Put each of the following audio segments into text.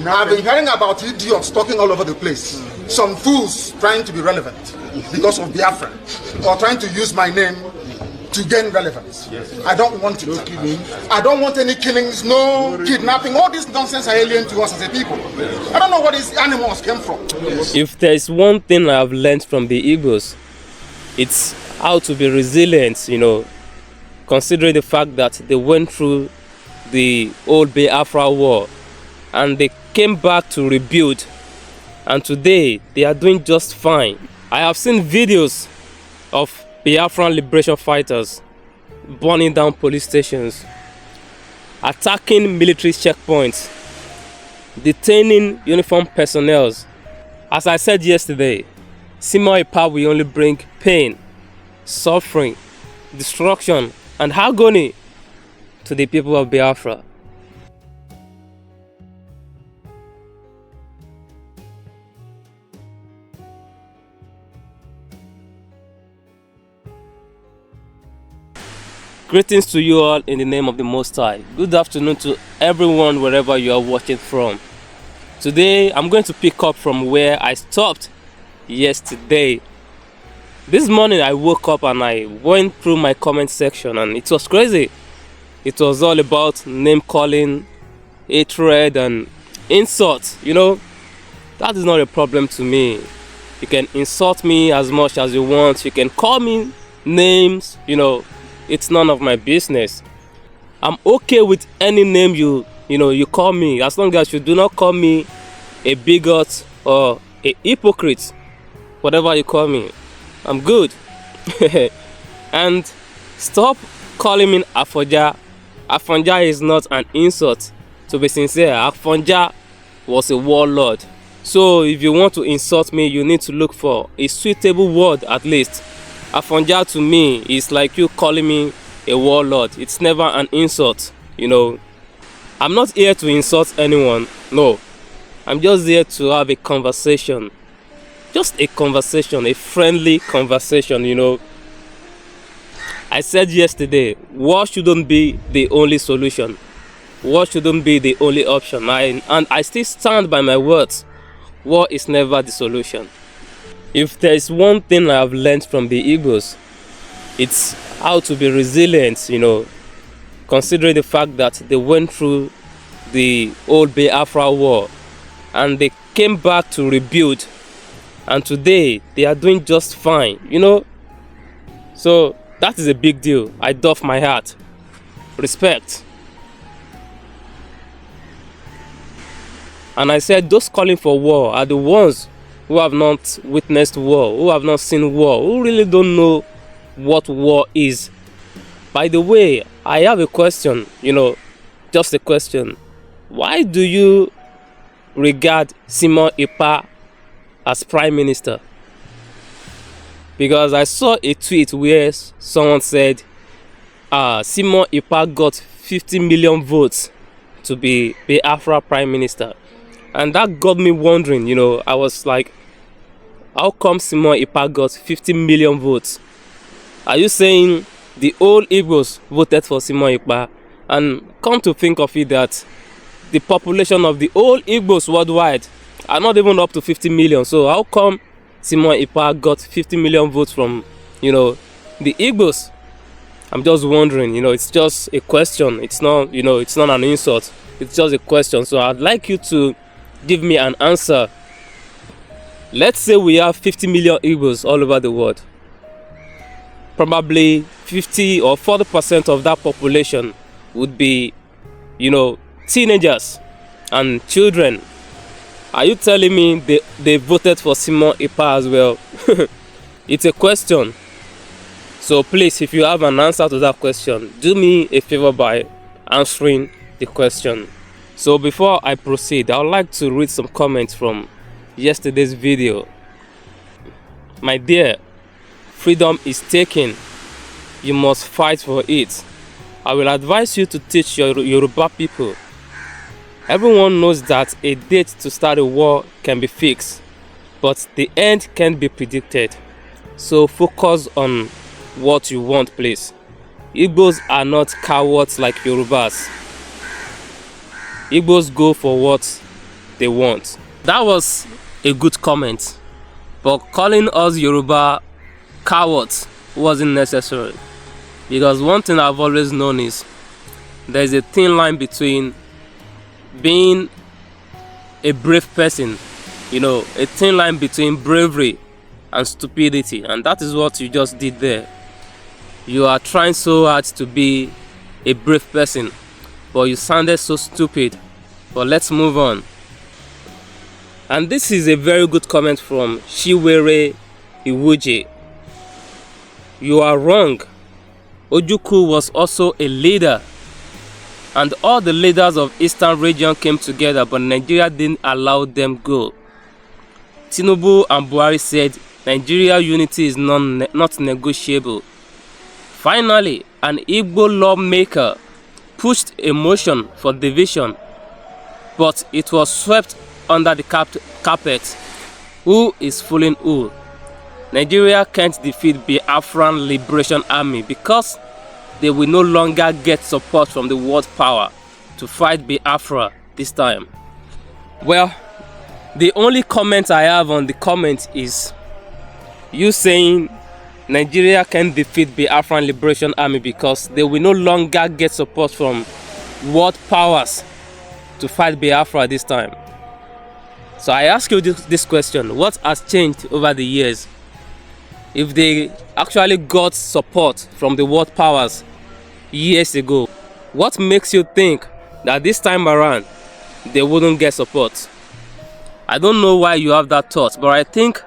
Now, I've been hearing about idiots talking all over the place. Some fools trying to be relevant because of Biafra, or trying to use my name to gain relevance. I don't want it. I don't want any killings, no kidnapping. All this nonsense are alien to us as a people. I don't know where these animals came from. If there is one thing I've learned from the Igbos, it's how to be resilient, considering the fact that they went through the old Biafra war and they came back to rebuild, and today they are doing just fine. I have seen videos of Biafran liberation fighters burning down police stations, attacking military checkpoints, detaining uniformed personnel. As I said yesterday, Simon Ekpa will only bring pain, suffering, destruction, and agony to the people of Biafra. Greetings to you all in the name of the Most High. Good afternoon to everyone wherever you are watching from. Today I'm going to pick up from where I stopped yesterday. This morning I woke up and I went through my comment section and it was crazy. It was all about name calling, hatred and insults. That is not a problem to me. You can insult me as much as you want. You can call me names, it's none of my business. I'm okay with any name you call me, as long as you do not call me a bigot or a hypocrite. Whatever you call me, I'm good. And stop calling me Afonja. Afonja is not an insult. To be sincere, Afonja was a warlord. So if you want to insult me, you need to look for a suitable word at least. Afonja to me is like you calling me a warlord. It's never an insult, I'm not here to insult anyone. No. I'm just here to have a conversation. Just a conversation, a friendly conversation, I said yesterday, war shouldn't be the only solution. War shouldn't be the only option. And I still stand by my words. War is never the solution. If there is one thing I have learned from the Igbos, it's how to be resilient, considering the fact that they went through the old Biafra war and they came back to rebuild, and today they are doing just fine, So that is a big deal. I doff my hat. Respect. And I said those calling for war are the ones who have not witnessed war, who have not seen war, who really don't know what war is. By the way, I have a question, just a question. Why do you regard Simon Ekpa as Prime Minister? Because I saw a tweet where someone said Simon Ekpa got 50 million votes to be Biafra Prime Minister. And that got me wondering, I was like, how come Simon Ekpa got 50 million votes? Are you saying the old Igbos voted for Simon Ekpa? And come to think of it, that the population of the old Igbos worldwide are not even up to 50 million. So how come Simon Ekpa got 50 million votes from, the Igbos? I'm just wondering, it's just a question. It's not, it's not an insult. It's just a question. So I'd like you to give me an answer. Let's say we have 50 million Igbos all over the world. Probably 50 or 40% of that population would be, teenagers and children. Are you telling me they voted for Simon Ekpa as well? It's a question. So please, if you have an answer to that question, do me a favor by answering the question. So before I proceed, I would like to read some comments from yesterday's video. My dear, freedom is taken. You must fight for it. I will advise you to teach your Yoruba people. Everyone knows that a date to start a war can be fixed, but the end can't be predicted. So focus on what you want, please. Igbos are not cowards like Yorubas. Igbos go for what they want. That was a good comment, but calling us Yoruba cowards wasn't necessary, because one thing I've always known is there's a thin line between being a brave person, a thin line between bravery and stupidity, and that is what you just did there. You are trying so hard to be a brave person, but you sounded so stupid. But let's move on. And this is a very good comment from Shiwere Iwuje. You are wrong. Ojukwu was also a leader, and all the leaders of Eastern region came together, but Nigeria didn't allow them go. Tinubu and Buhari said Nigeria unity is not negotiable. Finally, an Igbo lawmaker pushed a motion for division, but it was swept under the carpet. Who is fooling who? Nigeria can't defeat Biafran Liberation Army because they will no longer get support from the world power to fight Biafra this time. Well, the only comment I have on the comment is you saying Nigeria can defeat Biafran Liberation Army because they will no longer get support from world powers to fight Biafra this time. So I ask you this question: what has changed over the years? If they actually got support from the world powers years ago, what makes you think that this time around they wouldn't get support? I don't know why you have that thought, but I think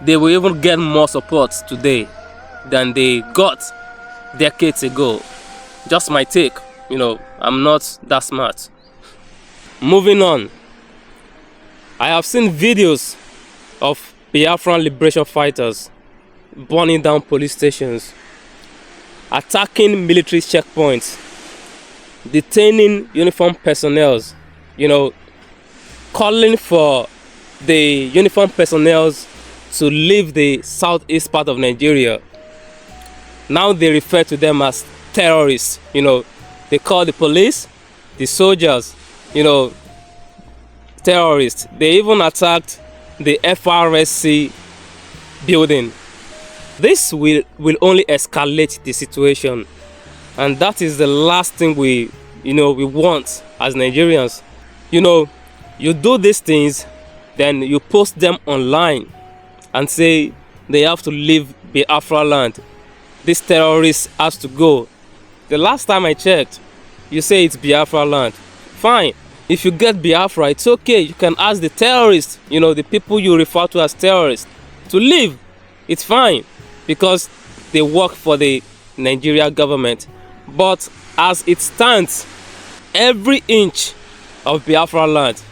they will even get more support today than they got decades ago. Just my take, I'm not that smart. Moving on, I have seen videos of Biafran liberation fighters burning down police stations, attacking military checkpoints, detaining uniformed personnel, calling for the uniformed personnel to leave the southeast part of Nigeria. Now they refer to them as terrorists. They call the police, the soldiers, terrorists. They even attacked the FRSC building. This will only escalate the situation, and that is the last thing we want as Nigerians. You do these things, then you post them online and say they have to leave Biafra land. This terrorist has to go. The last time I checked, you say it's Biafra land. Fine. If you get Biafra, it's okay. You can ask the terrorists, the people you refer to as terrorists, to leave. It's fine, because they work for the Nigeria government. But as it stands, every inch of Biafra land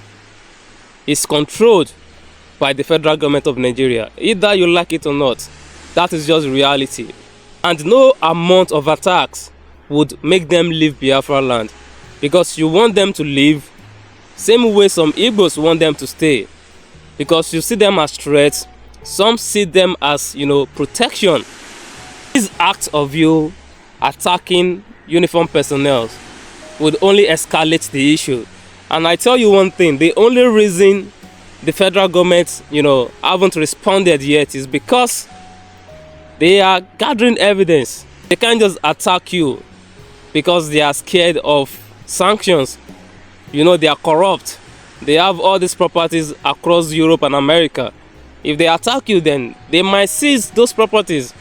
is controlled by the federal government of Nigeria. Either you like it or not, that is just reality. And no amount of attacks would make them leave Biafra land, because you want them to leave same way some Igbos want them to stay, because you see them as threats, some see them as protection. This act of you attacking uniformed personnel would only escalate the issue. And I tell you one thing, the only reason the federal government haven't responded yet is because they are gathering evidence. They can't just attack you because they are scared of sanctions. They are corrupt. They have all these properties across Europe and America. If they attack you, then they might seize those properties.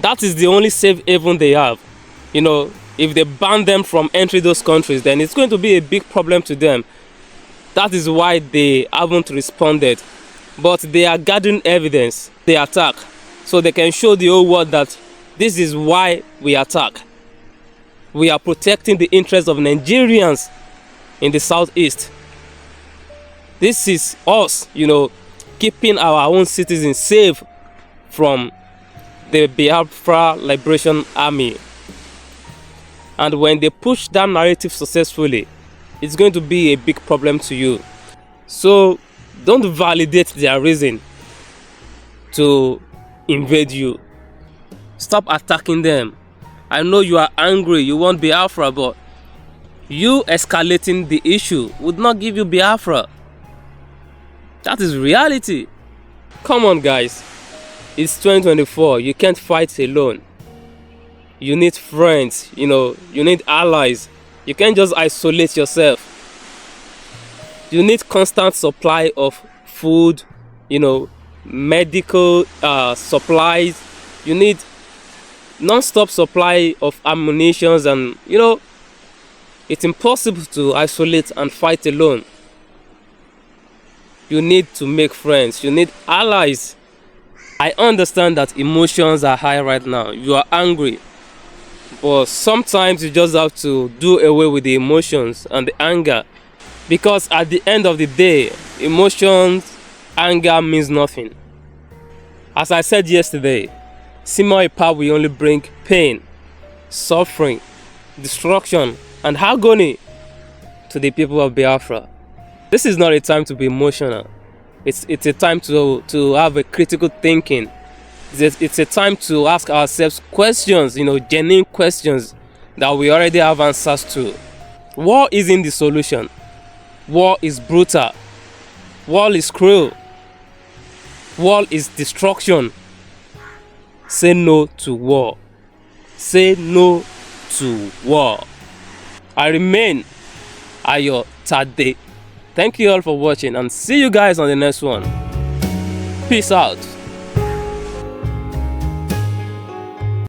That is the only safe haven they have. If they ban them from entering those countries, then it's going to be a big problem to them. That is why they haven't responded. But they are gathering evidence. They attack, so they can show the whole world that this is why we attack. We are protecting the interests of Nigerians in the southeast. This is us, keeping our own citizens safe from the Biafra Liberation Army. And when they push that narrative successfully, it's going to be a big problem to you. So don't validate their reason to invade you. Stop attacking them. I know you are angry, you want Biafra, but You escalating the issue would not give you Biafra. That is reality. Come on, guys. It's 2024. You can't fight alone. You need friends, you need allies. You can't just isolate yourself. You need constant supply of food, medical supplies. You need non-stop supply of ammunition, and it's impossible to isolate and fight alone. You need to make friends. You need allies. I understand that emotions are high right now. You are angry. But sometimes you just have to do away with the emotions and the anger. Because at the end of the day, emotions, anger means nothing. As I said yesterday, Simon Ipa will only bring pain, suffering, destruction, and agony to the people of Biafra. This is not a time to be emotional. It's a time to have a critical thinking. It's a time to ask ourselves questions, genuine questions that we already have answers to. War isn't the solution. War is brutal. War is cruel. War is destruction. Say no to war. Say no to war. I remain Ayo Tade. Thank you all for watching and see you guys on the next one. Peace out.